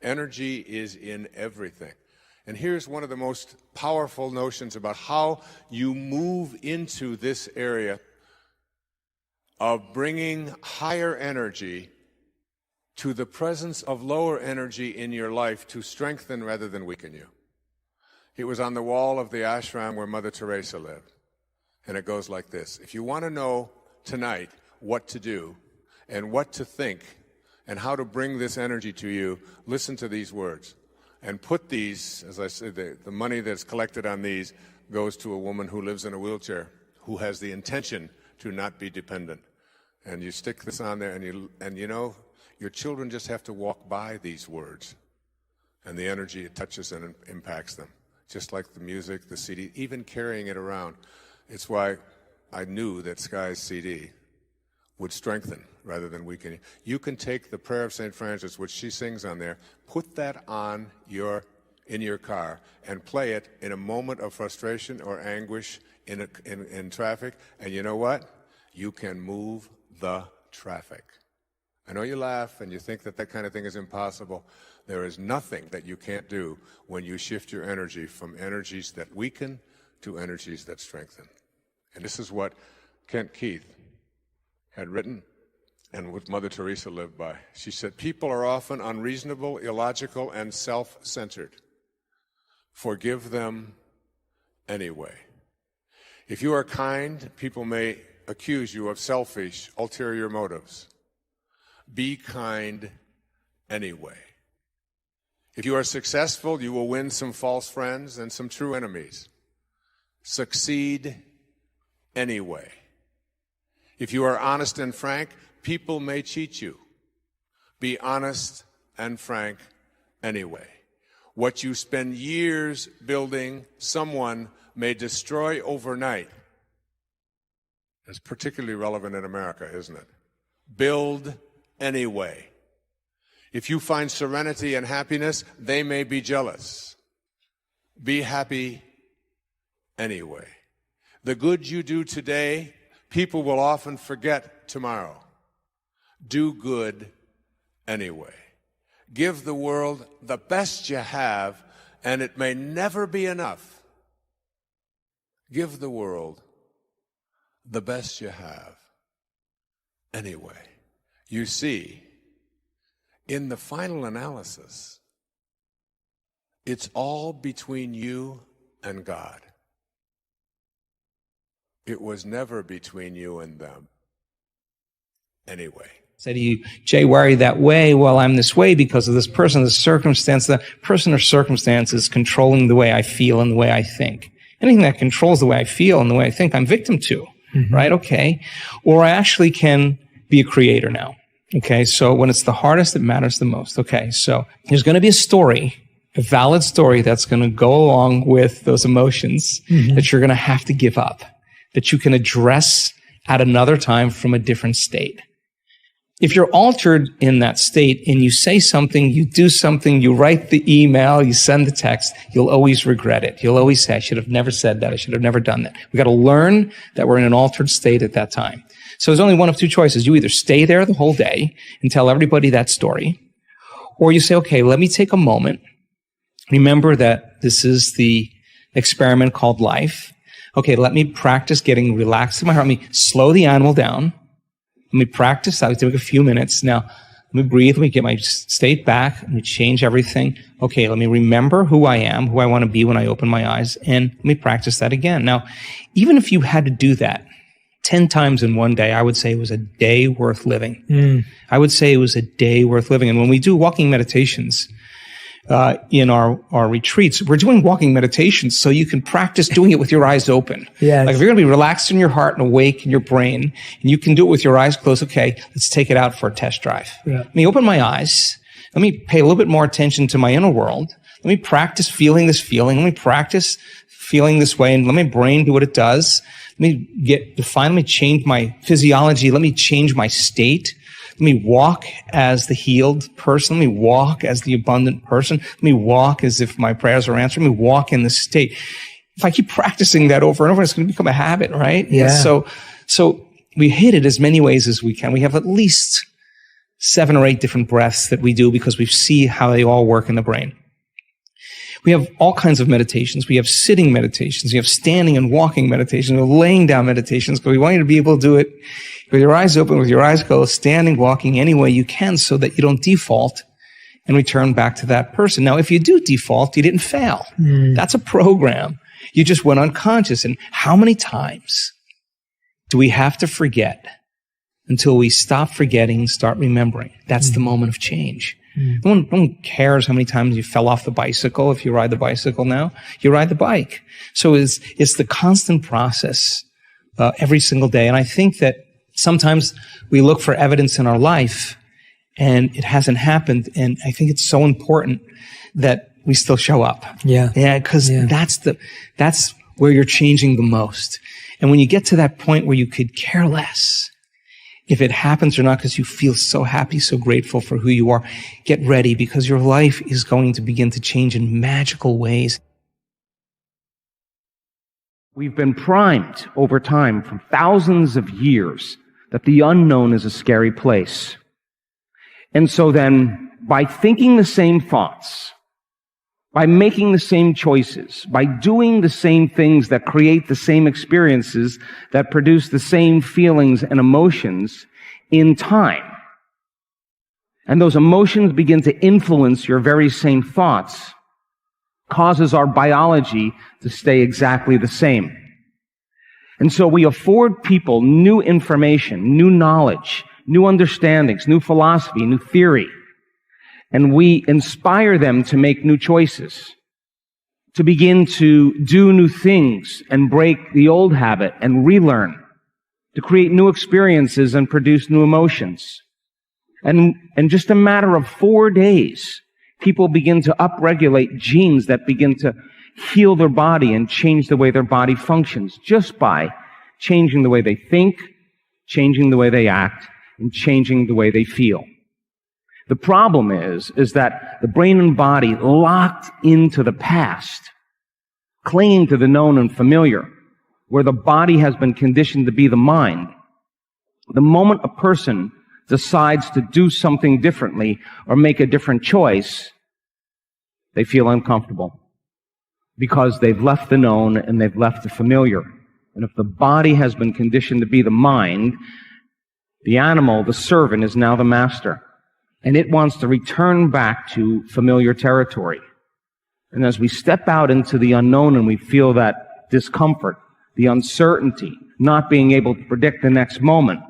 Energy is in everything. And here's one of the most powerful notions about how you move into this area of bringing higher energy to the presence of lower energy in your life to strengthen rather than weaken you. It was on the wall of the ashram where Mother Teresa lived. And it goes like this. If you want to know tonight what to do and what to think and how to bring this energy to you, listen to these words. And put these, as I said, the money that's collected on these goes to a woman who lives in a wheelchair, who has the intention to not be dependent. And you stick this on there, and you know, your children just have to walk by these words. And the energy, it touches and impacts them. Just like the music, the CD, even carrying it around. It's why I knew that Sky's CD would strengthen rather than weaken you. You can take the Prayer of St. Francis, which she sings on there, put that on in your car and play it in a moment of frustration or anguish in traffic, and you know what? You can move the traffic. I know you laugh and you think that that kind of thing is impossible. There is nothing that you can't do when you shift your energy from energies that weaken to energies that strengthen. And this is what Kent Keith had written and what Mother Teresa lived by. She said, people are often unreasonable, illogical, and self-centered. Forgive them anyway. If you are kind, people may accuse you of selfish, ulterior motives. Be kind anyway. If you are successful, you will win some false friends and some true enemies. Succeed anyway. If you are honest and frank, people may cheat you. Be honest and frank anyway. What you spend years building, someone may destroy overnight. It's particularly relevant in America, isn't it? Build anyway. If you find serenity and happiness, they may be jealous. Be happy anyway. The good you do today, people will often forget tomorrow. Do good anyway. Give the world the best you have, and it may never be enough. Give the world the best you have anyway. You see, in the final analysis, it's all between you and God. It was never between you and them anyway. Say to you, Jay, why are you that way? Well, I'm this way because of this person, this circumstance. The person or circumstance is controlling the way I feel and the way I think. Anything that controls the way I feel and the way I think, I'm victim to, right? Okay. Or I actually can be a creator now. Okay. So when it's the hardest, it matters the most. Okay. So there's going to be a story, a valid story that's going to go along with those emotions that you're going to have to give up, that you can address at another time from a different state. If you're altered in that state and you say something, you do something, you write the email, you send the text, you'll always regret it. You'll always say, I should have never said that. I should have never done that. We got to learn that we're in an altered state at that time. So there's only one of two choices. You either stay there the whole day and tell everybody that story, or you say, okay, let me take a moment. Remember that this is the experiment called life. Okay, let me practice getting relaxed in my heart. Let me slow the animal down. Let me practice. I would take a few minutes. Now, let me breathe. Let me get my state back. Let me change everything. Okay, let me remember who I am, who I want to be when I open my eyes, and let me practice that again. Now, even if you had to do that 10 times in one day, I would say it was a day worth living. I would say it was a day worth living. And when we do walking meditations, in our retreats, we're doing walking meditations so you can practice doing it with your eyes open. Yes. Like if you're going to be relaxed in your heart and awake in your brain, and you can do it with your eyes closed, okay, let's take it out for a test drive. Yeah. Let me open my eyes. Let me pay a little bit more attention to my inner world. Let me practice feeling this feeling. Let me practice feeling this way, and let my brain do what it does. Let me let me change my physiology. Let me change my state. Let me walk as the healed person. Let me walk as the abundant person. Let me walk as if my prayers are answered. Let me walk in this state. If I keep practicing that over and over, it's going to become a habit, right? Yeah. So we hit it as many ways as we can. We have at least 7 or 8 different breaths that we do because we see how they all work in the brain. We have all kinds of meditations. We have sitting meditations. We have standing and walking meditations. We have laying down meditations because we want you to be able to do it with your eyes open, with your eyes closed, standing, walking, any way you can so that you don't default and return back to that person. Now, if you do default, you didn't fail. That's a program. You just went unconscious. And how many times do we have to forget until we stop forgetting and start remembering? That's the moment of change. No one cares how many times you fell off the bicycle. If you ride the bicycle now, you ride the bike. So it's the constant process every single day. And I think that sometimes we look for evidence in our life and it hasn't happened. And I think it's so important that we still show up. Yeah, because that's where you're changing the most. And when you get to that point where you could care less if it happens or not, because you feel so happy, so grateful for who you are, get ready because your life is going to begin to change in magical ways. We've been primed over time from thousands of years that the unknown is a scary place. And so then, by thinking the same thoughts, by making the same choices, by doing the same things that create the same experiences, that produce the same feelings and emotions in time. And those emotions begin to influence your very same thoughts, causes our biology to stay exactly the same. And so we afford people new information, new knowledge, new understandings, new philosophy, new theory. And we inspire them to make new choices, to begin to do new things and break the old habit and relearn, to create new experiences and produce new emotions. And in just a matter of 4 days, people begin to upregulate genes that begin to heal their body and change the way their body functions just by changing the way they think, changing the way they act, and changing the way they feel. The problem is that the brain and body locked into the past, clinging to the known and familiar, where the body has been conditioned to be the mind. The moment a person decides to do something differently or make a different choice, they feel uncomfortable because they've left the known and they've left the familiar. And if the body has been conditioned to be the mind, the animal, the servant, is now the master. And it wants to return back to familiar territory. And as we step out into the unknown and we feel that discomfort, the uncertainty, not being able to predict the next moment,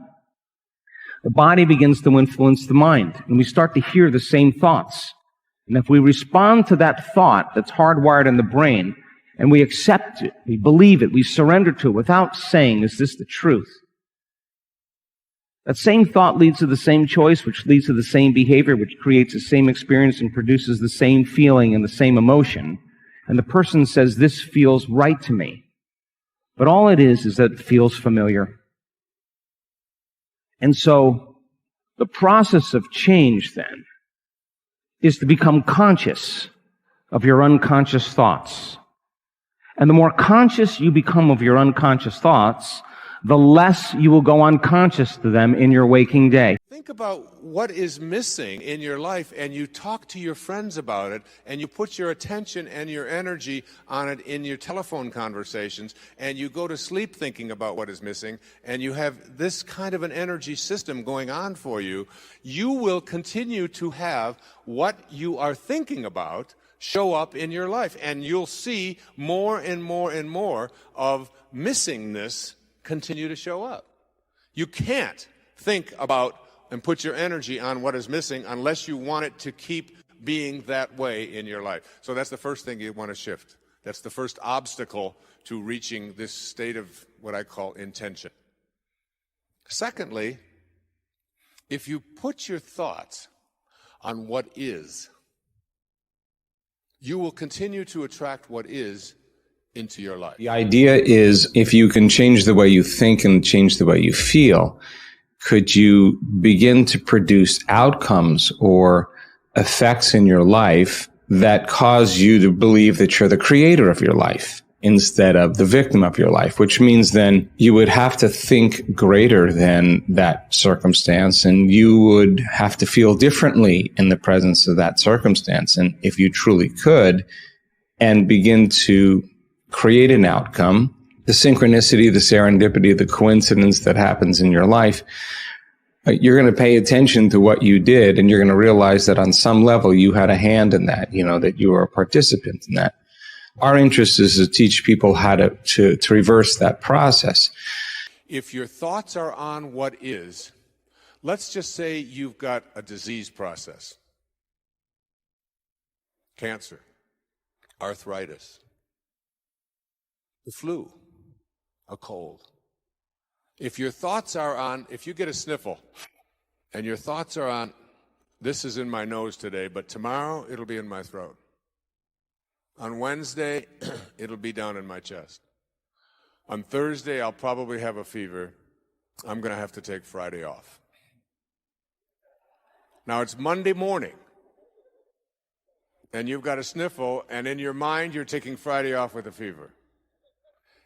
the body begins to influence the mind. And we start to hear the same thoughts. And if we respond to that thought that's hardwired in the brain, and we accept it, we believe it, we surrender to it without saying, is this the truth? That same thought leads to the same choice, which leads to the same behavior, which creates the same experience and produces the same feeling and the same emotion. And the person says, this feels right to me. But all it is that it feels familiar. And so the process of change then is to become conscious of your unconscious thoughts. And the more conscious you become of your unconscious thoughts, the less you will go unconscious to them in your waking day. Think about what is missing in your life, and you talk to your friends about it, and you put your attention and your energy on it in your telephone conversations, and you go to sleep thinking about what is missing, and you have this kind of an energy system going on for you. You will continue to have what you are thinking about show up in your life, and you'll see more and more and more of missingness continue to show up. You can't think about and put your energy on what is missing unless you want it to keep being that way in your life. So that's the first thing you want to shift. That's the first obstacle to reaching this state of what I call intention. Secondly, if you put your thoughts on what is, you will continue to attract what is into your life. The idea is if you can change the way you think and change the way you feel, could you begin to produce outcomes or effects in your life that cause you to believe that you're the creator of your life? instead of the victim of your life, which means then you would have to think greater than that circumstance, and you would have to feel differently in the presence of that circumstance. And if you truly could, and begin to create an outcome, the synchronicity, the serendipity, the coincidence that happens in your life, you're going to pay attention to what you did, and you're going to realize that on some level you had a hand in that, that you were a participant in that. Our interest is to teach people how to reverse that process. If your thoughts are on what is, let's just say you've got a disease process. Cancer, arthritis, the flu, a cold. If your thoughts are on, if you get a sniffle and your thoughts are on, this is in my nose today, but tomorrow it'll be in my throat. On Wednesday, it'll be down in my chest. On Thursday, I'll probably have a fever. I'm going to have to take Friday off. Now, it's Monday morning, and you've got a sniffle, and in your mind, you're taking Friday off with a fever.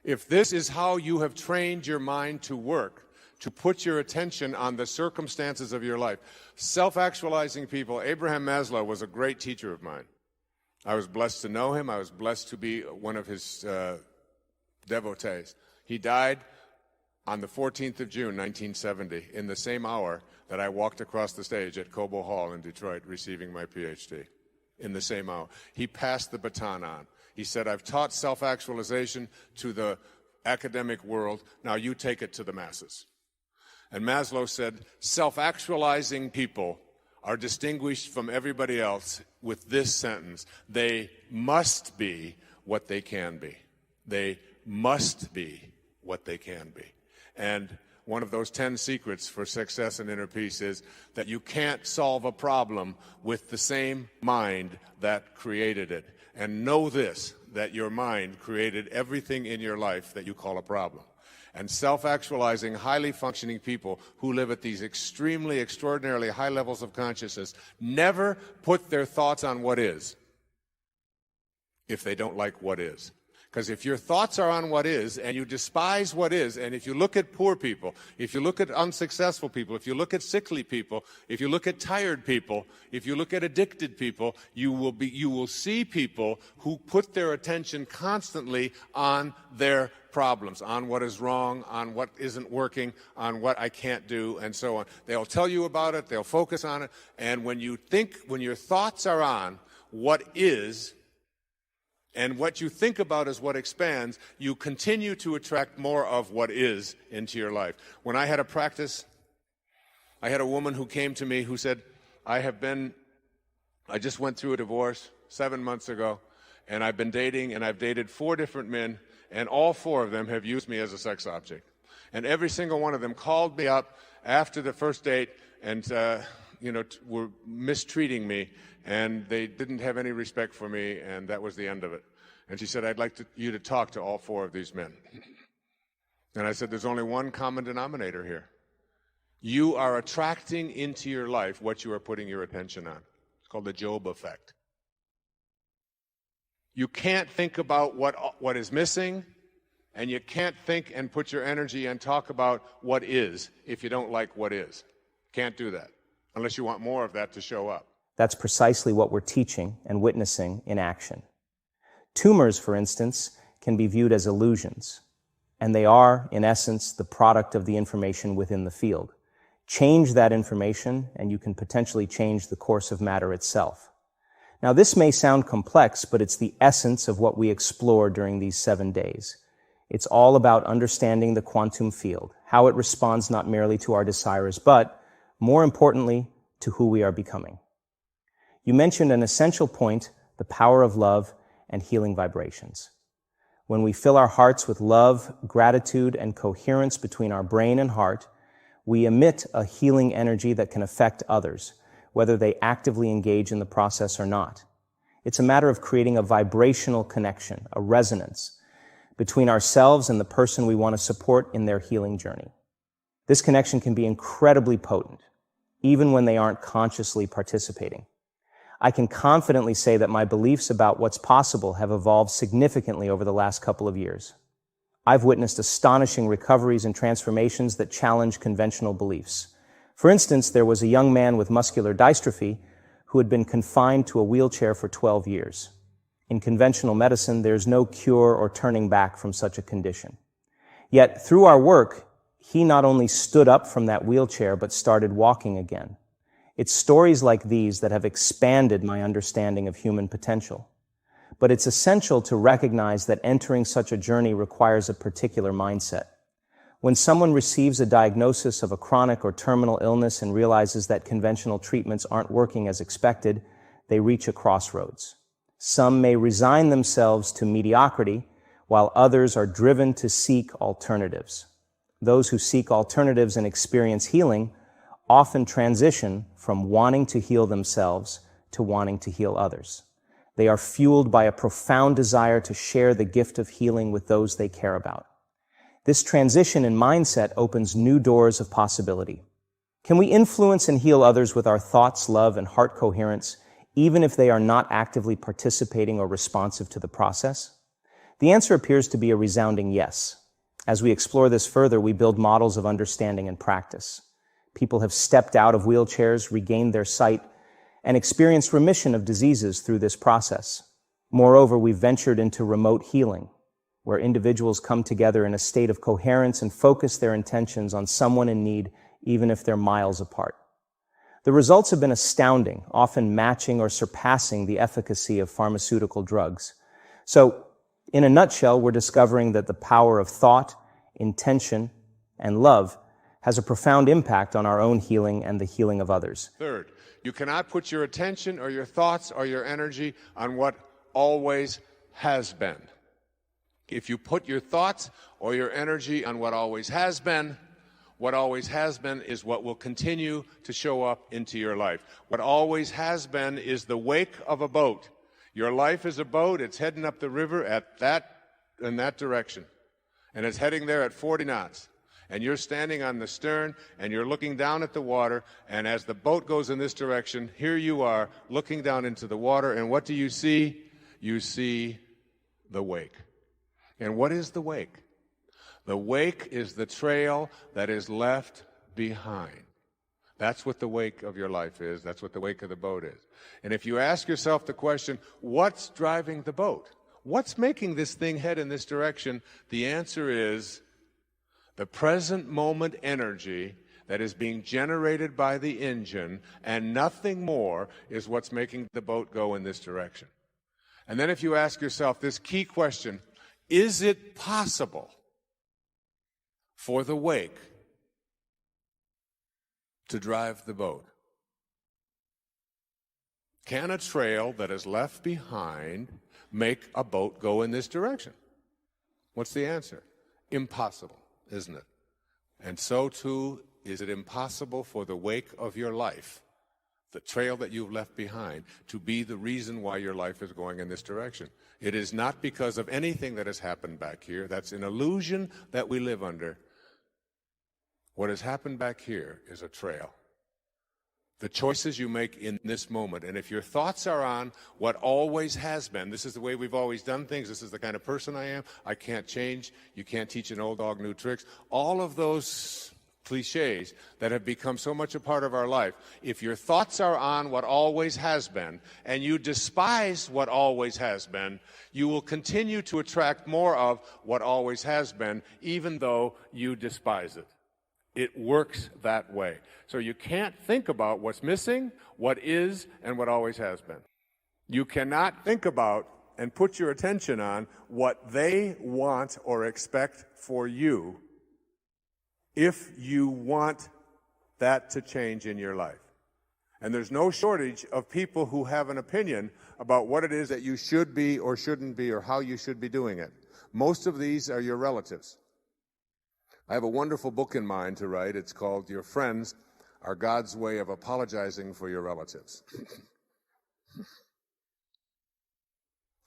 If this is how you have trained your mind to work, to put your attention on the circumstances of your life, self-actualizing people, Abraham Maslow was a great teacher of mine. I was blessed to know him. I was blessed to be one of his devotees. He died on the 14th of June, 1970, in the same hour that I walked across the stage at Cobo Hall in Detroit receiving my PhD. In the same hour. He passed the baton on. He said, I've taught self-actualization to the academic world. Now you take it to the masses. And Maslow said, self-actualizing people are distinguished from everybody else with this sentence: they must be what they can be. They must be what they can be. And one of those 10 secrets for success and inner peace is that you can't solve a problem with the same mind that created it. And know this, that your mind created everything in your life that you call a problem. And self-actualizing, highly functioning people who live at these extremely, extraordinarily high levels of consciousness never put their thoughts on what is if they don't like what is. Because if your thoughts are on what is, and you despise what is, and if you look at poor people, if you look at unsuccessful people, if you look at sickly people, if you look at tired people, if you look at addicted people, you will see people who put their attention constantly on their problems, on what is wrong, on what isn't working, on what I can't do, and so on. They'll tell you about it, they'll focus on it, and when your thoughts are on what is, and what you think about is what expands, you continue to attract more of what is into your life. When I had a practice, I had a woman who came to me who said, I just went through a divorce 7 months ago, and I've been dating, and I've dated 4 different men, and all 4 of them have used me as a sex object. And every single one of them called me up after the first date and were mistreating me, and they didn't have any respect for me, and that was the end of it. And she said, I'd like you to talk to all 4 of these men. And I said, there's only one common denominator here. You are attracting into your life what you are putting your attention on. It's called the Job effect. You can't think about what is missing, and you can't think and put your energy and talk about what is if you don't like what is. Can't do that unless you want more of that to show up. That's precisely what we're teaching and witnessing in action. Tumors, for instance, can be viewed as illusions, and they are, in essence, the product of the information within the field. Change that information, and you can potentially change the course of matter itself. Now, this may sound complex, but it's the essence of what we explore during these 7 days. It's all about understanding the quantum field, how it responds not merely to our desires, but, more importantly, to who we are becoming. You mentioned an essential point, the power of love and healing vibrations. When we fill our hearts with love, gratitude, and coherence between our brain and heart, we emit a healing energy that can affect others, whether they actively engage in the process or not. It's a matter of creating a vibrational connection, a resonance, between ourselves and the person we want to support in their healing journey. This connection can be incredibly potent, even when they aren't consciously participating. I can confidently say that my beliefs about what's possible have evolved significantly over the last couple of years. I've witnessed astonishing recoveries and transformations that challenge conventional beliefs. For instance, there was a young man with muscular dystrophy who had been confined to a wheelchair for 12 years. In conventional medicine, there's no cure or turning back from such a condition. Yet, through our work, he not only stood up from that wheelchair, but started walking again. It's stories like these that have expanded my understanding of human potential. But it's essential to recognize that entering such a journey requires a particular mindset. When someone receives a diagnosis of a chronic or terminal illness and realizes that conventional treatments aren't working as expected, they reach a crossroads. Some may resign themselves to mediocrity, while others are driven to seek alternatives. Those who seek alternatives and experience healing often transition from wanting to heal themselves to wanting to heal others. They are fueled by a profound desire to share the gift of healing with those they care about. This transition in mindset opens new doors of possibility. Can we influence and heal others with our thoughts, love, and heart coherence, even if they are not actively participating or responsive to the process? The answer appears to be a resounding yes. As we explore this further, we build models of understanding and practice. People have stepped out of wheelchairs, regained their sight, and experienced remission of diseases through this process. Moreover, we've ventured into remote healing, where individuals come together in a state of coherence and focus their intentions on someone in need, even if they're miles apart. The results have been astounding, often matching or surpassing the efficacy of pharmaceutical drugs. So, in a nutshell, we're discovering that the power of thought, intention, and love has a profound impact on our own healing and the healing of others. Third, you cannot put your attention or your thoughts or your energy on what always has been. If you put your thoughts or your energy on what always has been is what will continue to show up into your life. What always has been is the wake of a boat. Your life is a boat. It's heading up the river in that direction. And it's heading there at 40 knots. And you're standing on the stern, and you're looking down at the water, and as the boat goes in this direction, here you are looking down into the water, and what do you see? You see the wake. And what is the wake? The wake is the trail that is left behind. That's what the wake of your life is. That's what the wake of the boat is. And if you ask yourself the question, what's driving the boat? What's making this thing head in this direction? The answer is the present moment energy that is being generated by the engine, and nothing more is what's making the boat go in this direction. And then if you ask yourself this key question, is it possible for the wake to drive the boat? Can a trail that is left behind make a boat go in this direction? What's the answer? Impossible, isn't it? And so too is it impossible for the wake of your life, the trail that you've left behind, to be the reason why your life is going in this direction. It is not because of anything that has happened back here. That's an illusion that we live under. What has happened back here is a trail. The choices you make in this moment. And if your thoughts are on what always has been, this is the way we've always done things, this is the kind of person I am, I can't change, you can't teach an old dog new tricks, all of those cliches that have become so much a part of our life. If your thoughts are on what always has been, and you despise what always has been, you will continue to attract more of what always has been, even though you despise it. It works that way. So you can't think about what's missing, what is, and what always has been. You cannot think about and put your attention on what they want or expect for you if you want that to change in your life. And there's no shortage of people who have an opinion about what it is that you should be or shouldn't be or how you should be doing it. Most of these are your relatives. I have a wonderful book in mind to write. It's called Your Friends Are God's Way of Apologizing for Your Relatives.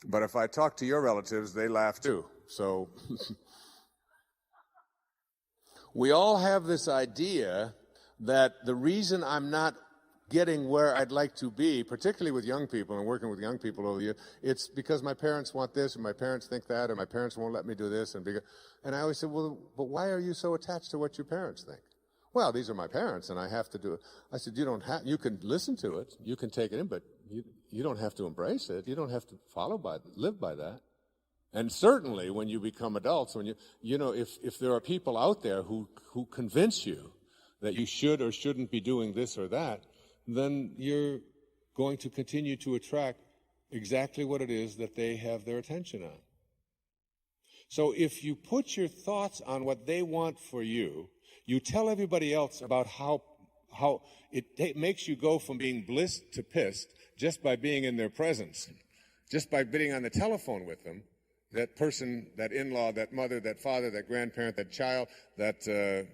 But if I talk to your relatives, they laugh too. So we all have this idea that the reason I'm not getting where I'd like to be, particularly with young people and working with young people over the years, it's because my parents want this, and my parents think that, and my parents won't let me do this. And I always said, well, but why are you so attached to what your parents think? Well, these are my parents, and I have to do it. I said, you can listen to it, you can take it in, but you don't have to embrace it. You don't have to live by that. And certainly when you become adults, when if there are people out there who convince you that you should or shouldn't be doing this or that, then you're going to continue to attract exactly what it is that they have their attention on. So if you put your thoughts on what they want for you, you tell everybody else about how it makes you go from being blissed to pissed just by being in their presence, just by being on the telephone with them. That person, that in-law, that mother, that father, that grandparent, that child, that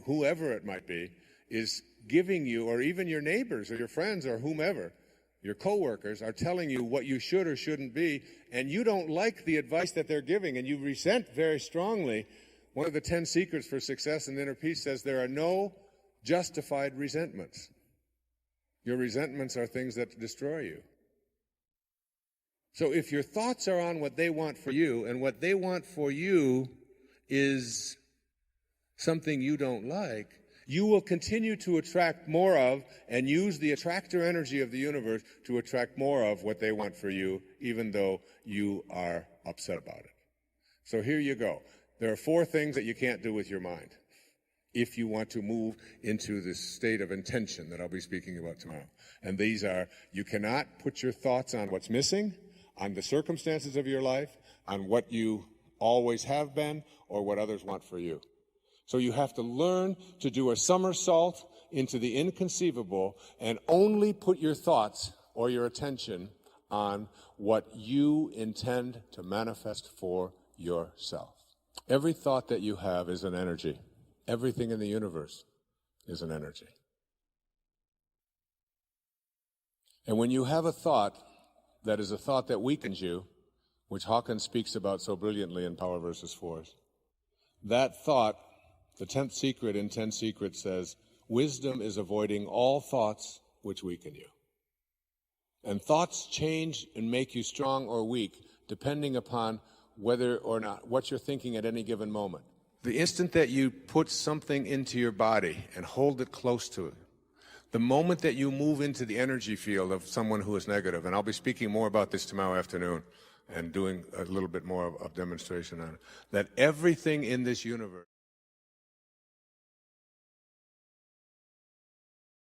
whoever it might be, is giving you, or even your neighbors or your friends or whomever, your coworkers, are telling you what you should or shouldn't be, and you don't like the advice that they're giving, and you resent very strongly. One of the 10 secrets for success and inner peace says there are no justified resentments. Your resentments are things that destroy you. So if your thoughts are on what they want for you, and what they want for you is something you don't like, you will continue to attract more of and use the attractor energy of the universe to attract more of what they want for you, even though you are upset about it. So here you go. There are 4 things that you can't do with your mind if you want to move into this state of intention that I'll be speaking about tomorrow. And these are, you cannot put your thoughts on what's missing, on the circumstances of your life, on what you always have been, or what others want for you. So you have to learn to do a somersault into the inconceivable and only put your thoughts or your attention on what you intend to manifest for yourself. Every thought that you have is an energy. Everything in the universe is an energy. And when you have a thought that is a thought that weakens you, which Hawkins speaks about so brilliantly in Power versus Force, that thought, the 10th secret in 10 Secrets says, wisdom is avoiding all thoughts which weaken you. And thoughts change and make you strong or weak depending upon whether or not what you're thinking at any given moment. The instant that you put something into your body and hold it close to it, the moment that you move into the energy field of someone who is negative, and I'll be speaking more about this tomorrow afternoon and doing a little bit more of demonstration on it, that everything in this universe